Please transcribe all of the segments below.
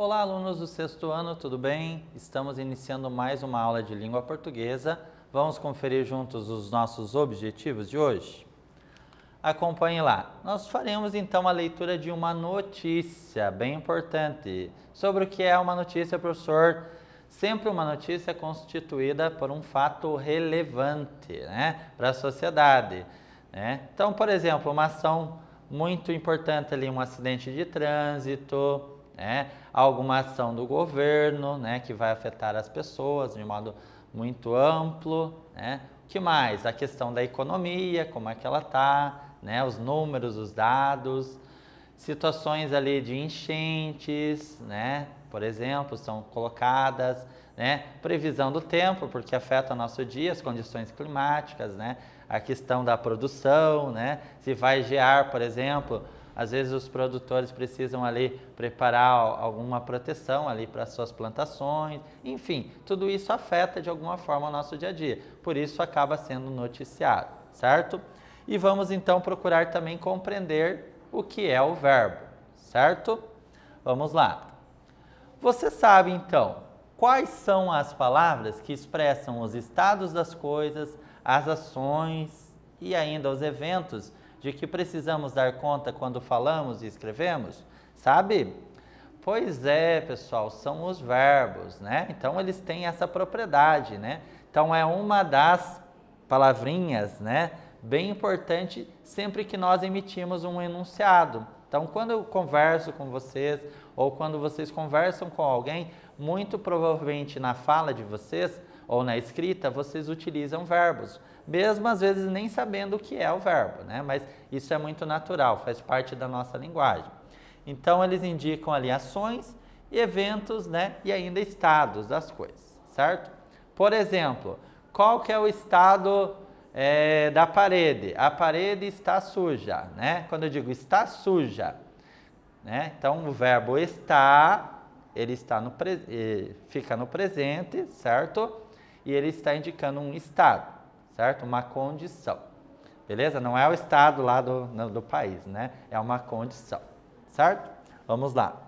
Olá, alunos do sexto ano, tudo bem? Estamos iniciando mais uma aula de língua portuguesa. Vamos conferir juntos os nossos objetivos de hoje? Acompanhe lá. Nós faremos então a leitura de uma notícia bem importante. Sobre o que é uma notícia, professor? Sempre uma notícia constituída por um fato relevante, para a sociedade, Então, por exemplo, uma ação muito importante ali, um acidente de trânsito, alguma ação do governo, que vai afetar as pessoas de modo muito amplo, O que mais? A questão da economia, como é que ela está, os números, os dados, situações ali de enchentes, por exemplo, são colocadas, previsão do tempo, porque afeta o nosso dia, as condições climáticas, a questão da produção, se vai gear, por exemplo, às vezes os produtores precisam ali preparar alguma proteção ali para suas plantações, enfim, tudo isso afeta de alguma forma o nosso dia a dia, por isso acaba sendo noticiado, certo? E vamos então procurar também compreender o que é o verbo, certo? Vamos lá. Você sabe então quais são as palavras que expressam os estados das coisas, as ações e ainda os eventos de que precisamos dar conta quando falamos e escrevemos? Sabe? Pois é, pessoal, são os verbos, Então, eles têm essa propriedade, Então, é uma das palavrinhas, bem importante sempre que nós emitimos um enunciado. Então, quando eu converso com vocês ou quando vocês conversam com alguém, muito provavelmente na fala de vocês ou na escrita, vocês utilizam verbos, mesmo às vezes nem sabendo o que é o verbo, Mas isso é muito natural, faz parte da nossa linguagem. Então, eles indicam ali ações e eventos, E ainda estados das coisas, certo? Por exemplo, qual que é o estado da parede? A parede está suja, Quando eu digo está suja, Então, o verbo está, ele está fica no presente, certo? E ele está indicando um estado, certo? Uma condição, beleza? Não é o estado lá do país, É uma condição, certo? Vamos lá.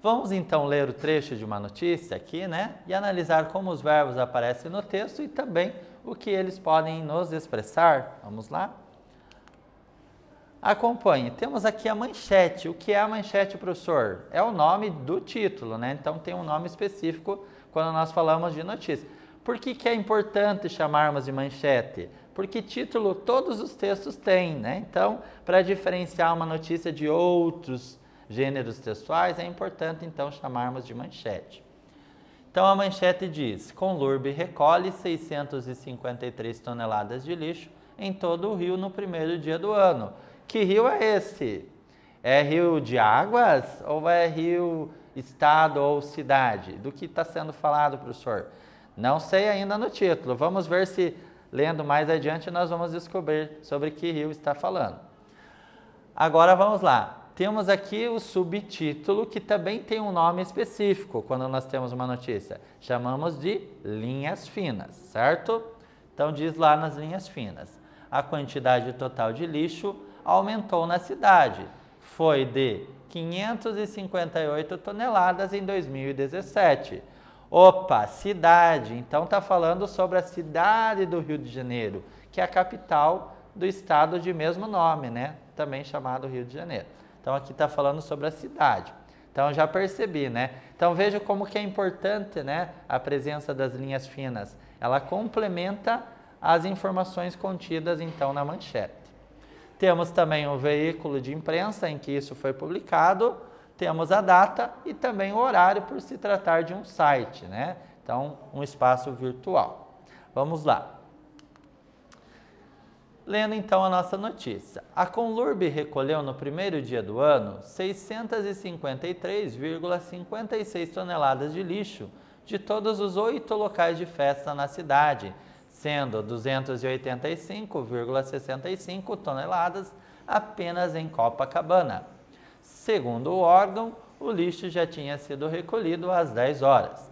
Vamos então ler o trecho de uma notícia aqui, E analisar como os verbos aparecem no texto e também o que eles podem nos expressar. Vamos lá? Acompanhe. Temos aqui a manchete. O que é a manchete, professor? É o nome do título, Então tem um nome específico quando nós falamos de notícia. Por que é importante chamarmos de manchete? Porque título todos os textos têm, Então, para diferenciar uma notícia de outros gêneros textuais, é importante então chamarmos de manchete. Então a manchete diz: Conlurb recolhe 653 toneladas de lixo em todo o Rio no primeiro dia do ano. Que rio é esse? É rio de águas ou é rio, estado ou cidade? Do que está sendo falado, professor? Não sei ainda no título. Vamos ver se, lendo mais adiante, nós vamos descobrir sobre que rio está falando. Agora vamos lá. Temos aqui o subtítulo, que também tem um nome específico quando nós temos uma notícia. Chamamos de linhas finas, certo? Então diz lá nas linhas finas: a quantidade total de lixo aumentou na cidade. Foi de 558 toneladas em 2017. Opa, cidade. Então está falando sobre a cidade do Rio de Janeiro, que é a capital do estado de mesmo nome, Também chamado Rio de Janeiro. Então aqui está falando sobre a cidade. Então já percebi, Então veja como que é importante, a presença das linhas finas. Ela complementa as informações contidas então na manchete. Temos também o veículo de imprensa em que isso foi publicado, temos a data e também o horário por se tratar de um site, Então, um espaço virtual. Vamos lá. Lendo então a nossa notícia. A Conlurb recolheu no primeiro dia do ano 653,56 toneladas de lixo de todos os 8 locais de festa na cidade, sendo 285,65 toneladas apenas em Copacabana. Segundo o órgão, o lixo já tinha sido recolhido às 10 horas.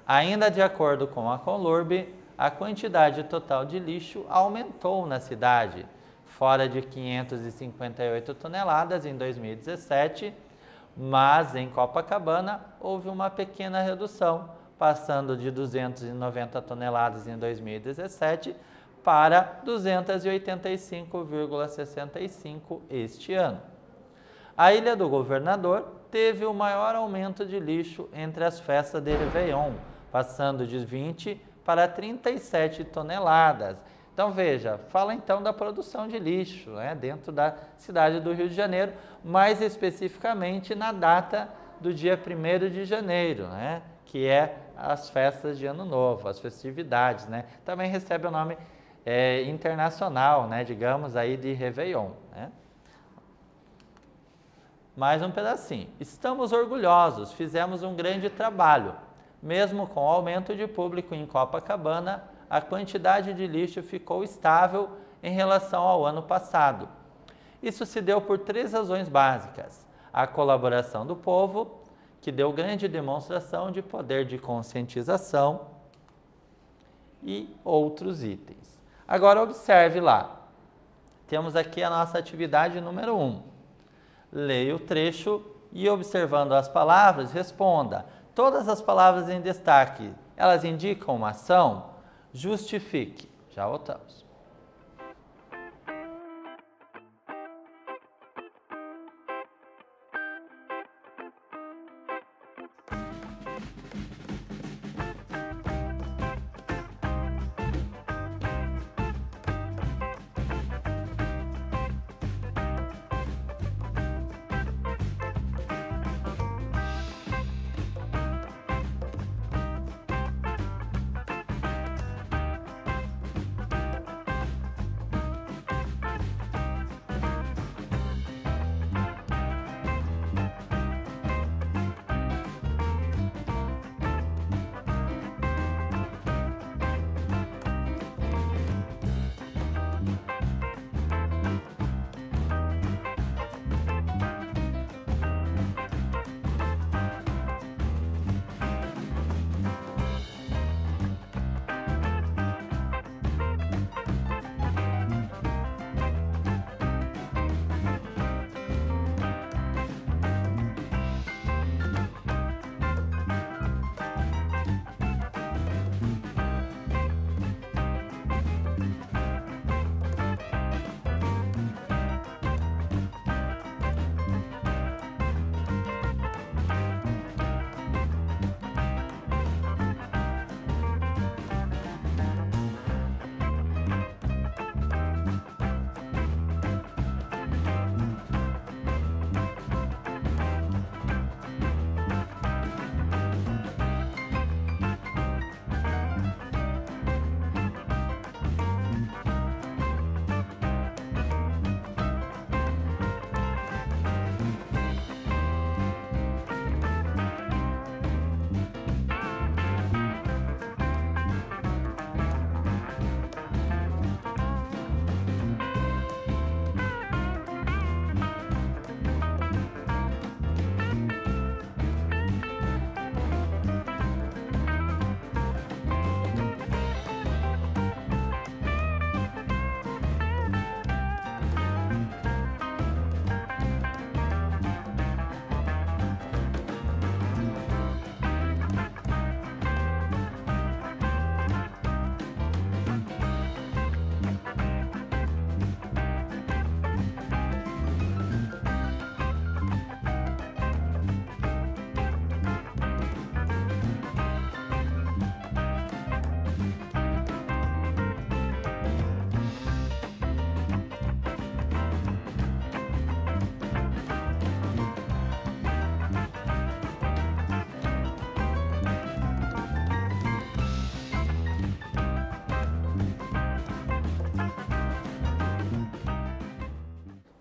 Ainda de acordo com a Conlurb, a quantidade total de lixo aumentou na cidade. Fora de 558 toneladas em 2017, mas em Copacabana houve uma pequena redução, passando de 290 toneladas em 2017 para 285,65 este ano. A Ilha do Governador teve o maior aumento de lixo entre as festas de Réveillon, passando de 20 para 37 toneladas. Então veja, fala então da produção de lixo, né, dentro da cidade do Rio de Janeiro, mais especificamente na data do dia 1º de janeiro, né, que é as festas de Ano Novo, as festividades, né, também recebe o nome internacional, né, digamos aí de Réveillon, né. Mais um pedacinho. Estamos orgulhosos, fizemos um grande trabalho. Mesmo com o aumento de público em Copacabana, a quantidade de lixo ficou estável em relação ao ano passado. Isso se deu por 3 razões básicas. A colaboração do povo, que deu grande demonstração de poder de conscientização, e outros itens. Agora observe lá. Temos aqui a nossa atividade número 1. Leia o trecho e, observando as palavras, responda. Todas as palavras em destaque, elas indicam uma ação? Justifique. Já voltamos.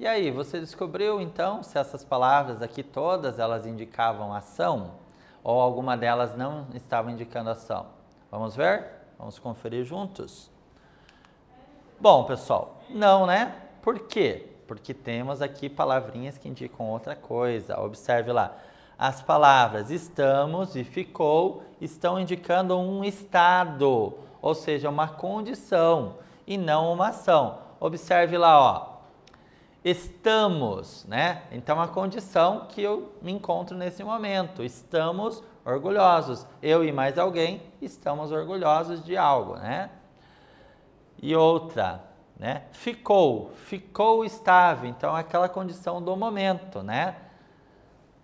E aí, você descobriu então se essas palavras aqui todas elas indicavam ação ou alguma delas não estava indicando ação? Vamos ver? Vamos conferir juntos? Bom, pessoal, não, né? Por quê? Porque temos aqui palavrinhas que indicam outra coisa. Observe lá. As palavras estamos e ficou estão indicando um estado, ou seja, uma condição e não uma ação. Observe lá, ó. Estamos, né? Então, a condição que eu me encontro nesse momento. Estamos orgulhosos. Eu e mais alguém estamos orgulhosos de algo, né? E outra, né? Ficou estava. Então, é aquela condição do momento, né?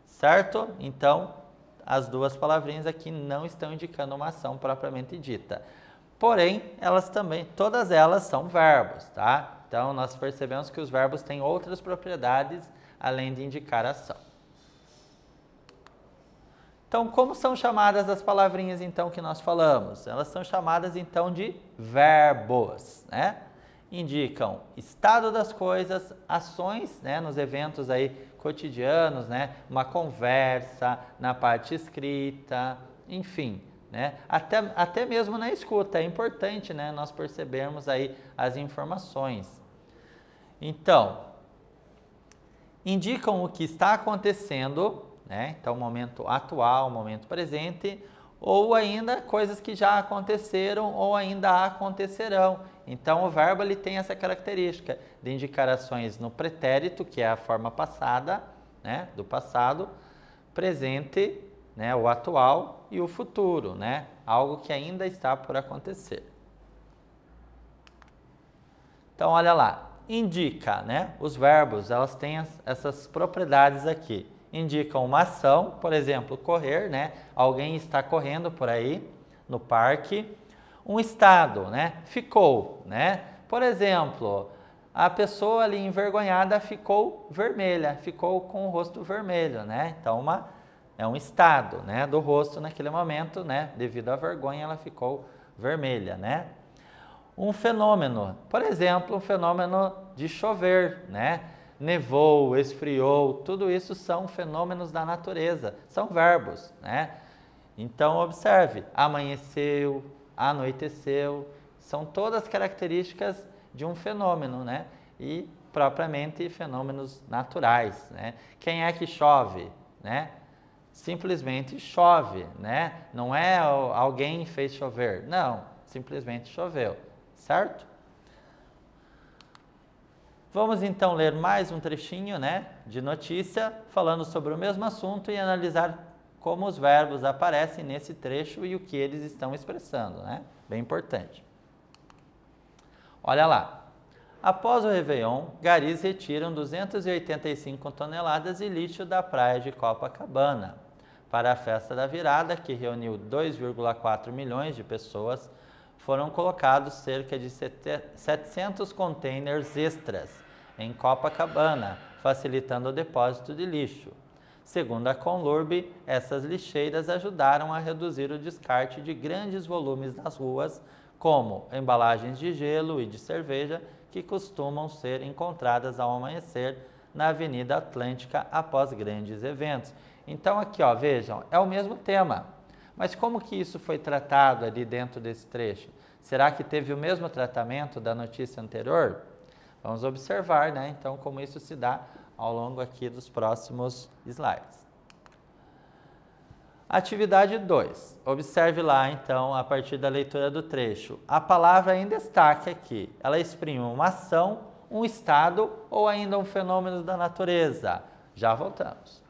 Certo? Então, as duas palavrinhas aqui não estão indicando uma ação propriamente dita. Porém, elas também, todas elas são verbos, tá? Então, nós percebemos que os verbos têm outras propriedades além de indicar ação. Então, como são chamadas as palavrinhas, então, que nós falamos? Elas são chamadas, então, de verbos, né? Indicam estado das coisas, ações, né, nos eventos aí cotidianos, né? Uma conversa, na parte escrita, enfim, né? Até mesmo na escuta, é importante, né, nós percebermos aí as informações. Então, indicam o que está acontecendo, né? Então, momento atual, momento presente, ou ainda coisas que já aconteceram ou ainda acontecerão. Então, o verbo ele tem essa característica de indicar ações no pretérito, que é a forma passada, né, do passado, presente, né, o atual e o futuro, né, algo que ainda está por acontecer. Então, olha lá. Indica, né? Os verbos, elas têm essas propriedades aqui. Indicam uma ação, por exemplo, correr, né? Alguém está correndo por aí no parque. Um estado, né? Ficou, né? Por exemplo, a pessoa ali envergonhada ficou vermelha, ficou com o rosto vermelho, né? Então, é um estado, né? Do rosto naquele momento, né? Devido à vergonha, ela ficou vermelha, né? Um fenômeno, por exemplo, um fenômeno de chover, né? Nevou, esfriou, tudo isso são fenômenos da natureza, são verbos, né? Então, observe, amanheceu, anoiteceu, são todas características de um fenômeno, né? E, propriamente, fenômenos naturais, né? Quem é que chove, né? Simplesmente chove, né? Não é alguém fez chover, não, simplesmente choveu. Certo? Vamos então ler mais um trechinho, né, de notícia falando sobre o mesmo assunto e analisar como os verbos aparecem nesse trecho e o que eles estão expressando, né? Bem importante. Olha lá. Após o Réveillon, garis retiram 285 toneladas de lixo da praia de Copacabana. Para a festa da virada, que reuniu 2,4 milhões de pessoas, foram colocados cerca de 700 containers extras em Copacabana, facilitando o depósito de lixo. Segundo a Conlurb, essas lixeiras ajudaram a reduzir o descarte de grandes volumes nas ruas, como embalagens de gelo e de cerveja que costumam ser encontradas ao amanhecer na Avenida Atlântica após grandes eventos. Então aqui, ó, vejam, é o mesmo tema. Mas como que isso foi tratado ali dentro desse trecho? Será que teve o mesmo tratamento da notícia anterior? Vamos observar, né? Então, como isso se dá ao longo aqui dos próximos slides. Atividade 2. Observe lá, então, a partir da leitura do trecho. A palavra em destaque aqui, ela exprime uma ação, um estado ou ainda um fenômeno da natureza. Já voltamos.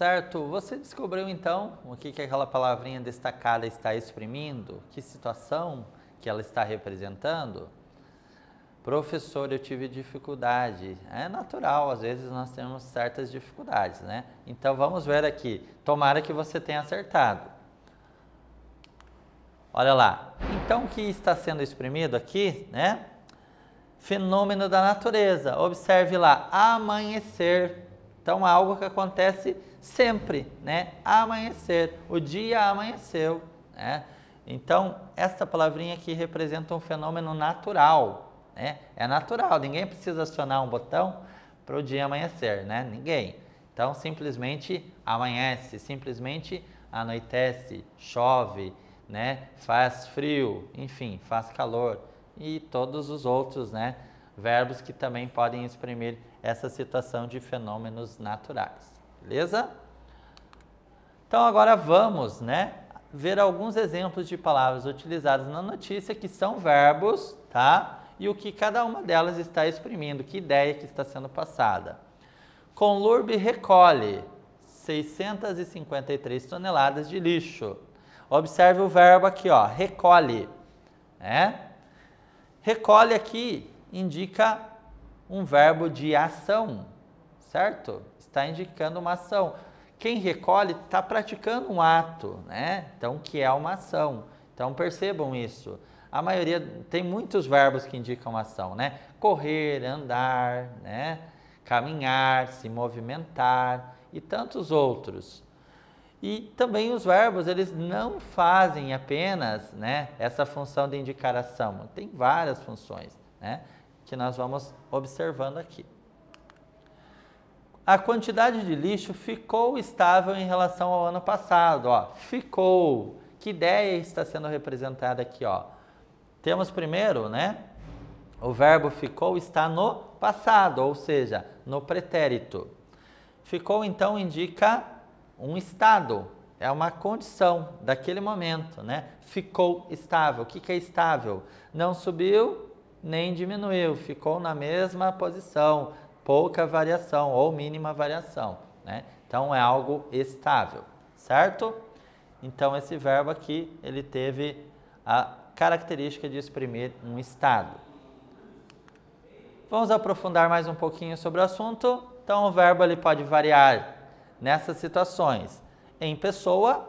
Certo? Você descobriu então o que aquela palavrinha destacada está exprimindo? Que situação que ela está representando? Professor, eu tive dificuldade. É natural, às vezes nós temos certas dificuldades, né? Então vamos ver aqui. Tomara que você tenha acertado. Olha lá. Então o que está sendo exprimido aqui, né? Fenômeno da natureza. Observe lá, amanhecer. Então, algo que acontece sempre, né? Amanhecer. O dia amanheceu, né? Então, esta palavrinha aqui representa um fenômeno natural, né? É natural, ninguém precisa acionar um botão para o dia amanhecer, né? Ninguém. Então, simplesmente amanhece, simplesmente anoitece, chove, né? Faz frio, enfim, faz calor. E todos os outros, né, verbos que também podem exprimir essa situação de fenômenos naturais, beleza? Então agora vamos, né, ver alguns exemplos de palavras utilizadas na notícia que são verbos, tá? E o que cada uma delas está exprimindo, que ideia que está sendo passada. Conlurb recolhe 653 toneladas de lixo. Observe o verbo aqui, ó, recolhe, né? Recolhe aqui indica um verbo de ação, certo? Está indicando uma ação. Quem recolhe está praticando um ato, né? Então, que é uma ação. Então, percebam isso. A maioria, tem muitos verbos que indicam ação, né? Correr, andar, né? Caminhar, se movimentar e tantos outros. E também os verbos, eles não fazem apenas, né, essa função de indicar ação. Tem várias funções, né, que nós vamos observando aqui. A quantidade de lixo ficou estável em relação ao ano passado. Ó, ficou. Que ideia está sendo representada aqui? Ó? Temos primeiro, né, o verbo ficou está no passado, ou seja, no pretérito. Ficou, então, indica um estado, é uma condição daquele momento, né? Ficou estável. O que é estável? Não subiu nem diminuiu, ficou na mesma posição, pouca variação ou mínima variação, né? Então é algo estável, certo? Então esse verbo aqui, ele teve a característica de exprimir um estado. Vamos aprofundar mais um pouquinho sobre o assunto. Então o verbo ele pode variar nessas situações. Em pessoa,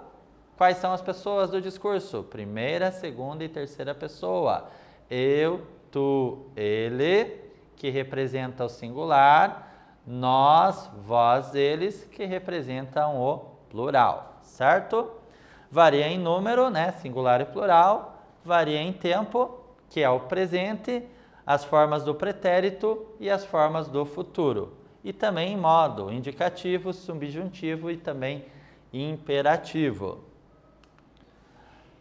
quais são as pessoas do discurso? Primeira, segunda e terceira pessoa. Eu, tu, ele, que representa o singular. Nós, vós, eles, que representam o plural, certo? Varia em número, né? Singular e plural. Varia em tempo, que é o presente, as formas do pretérito e as formas do futuro. E também em modo indicativo, subjuntivo e também imperativo.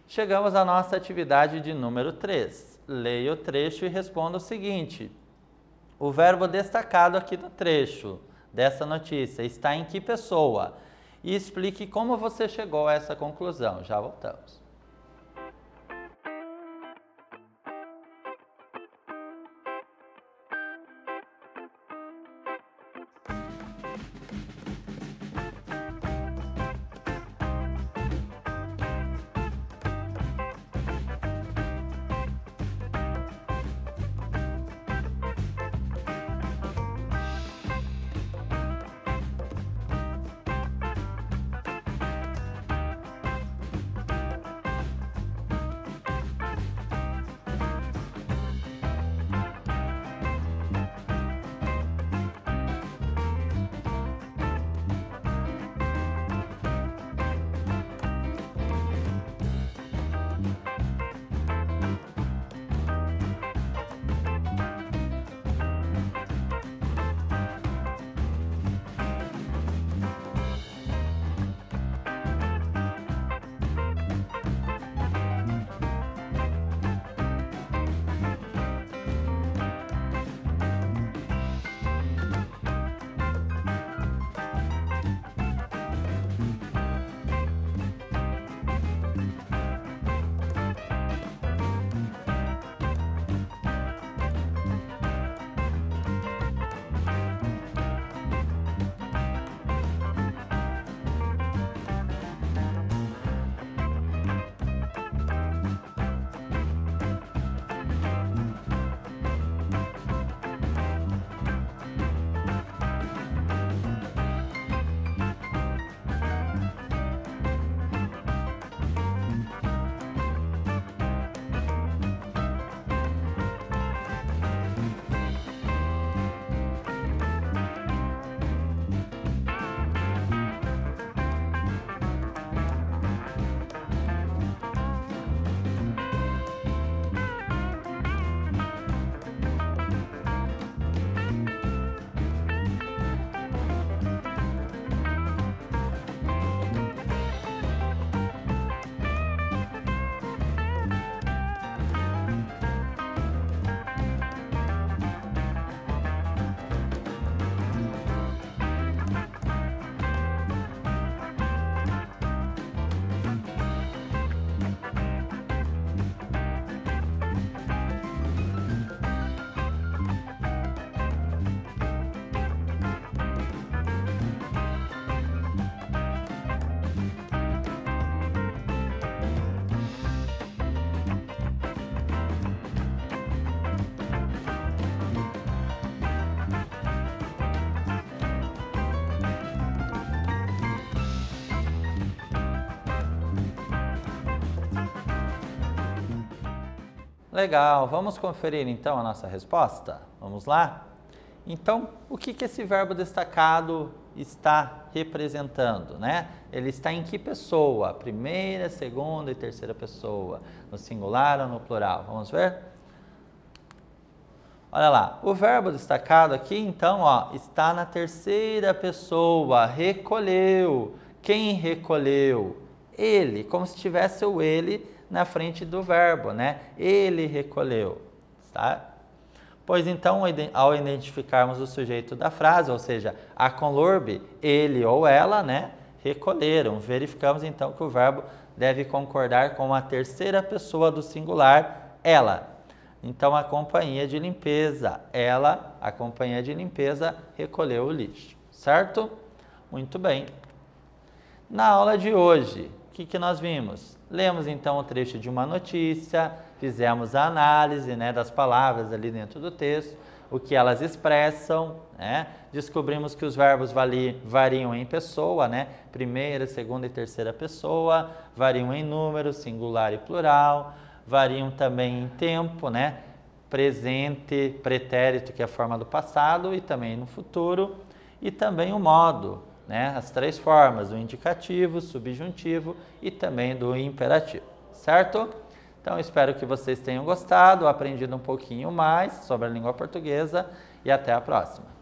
Chegamos à nossa atividade de número 3. Leia o trecho e responda o seguinte. O verbo destacado aqui no trecho dessa notícia está em que pessoa? E explique como você chegou a essa conclusão. Já voltamos. Legal, vamos conferir então a nossa resposta? Vamos lá? Então, o que esse verbo destacado está representando, né? Ele está em que pessoa? Primeira, segunda e terceira pessoa, no singular ou no plural? Vamos ver? Olha lá, o verbo destacado aqui, então, ó, está na terceira pessoa, recolheu. Quem recolheu? Ele, como se tivesse o ele na frente do verbo, né? Ele recolheu, tá? Pois então, ao identificarmos o sujeito da frase, ou seja, a conlorbe, ele ou ela, né, recolheram. Verificamos então que o verbo deve concordar com a terceira pessoa do singular, ela. Então, a companhia de limpeza, ela, a companhia de limpeza, recolheu o lixo, certo? Muito bem. Na aula de hoje, o que nós vimos? Lemos então o trecho de uma notícia, fizemos a análise, né, das palavras ali dentro do texto, o que elas expressam, né? Descobrimos que os verbos variam em pessoa, né? Primeira, segunda e terceira pessoa, variam em número, singular e plural, variam também em tempo, né? Presente, pretérito, que é a forma do passado, e também no futuro, e também o modo, né? As três formas, o indicativo, subjuntivo e também do imperativo, certo? Então, espero que vocês tenham gostado, aprendido um pouquinho mais sobre a língua portuguesa e até a próxima.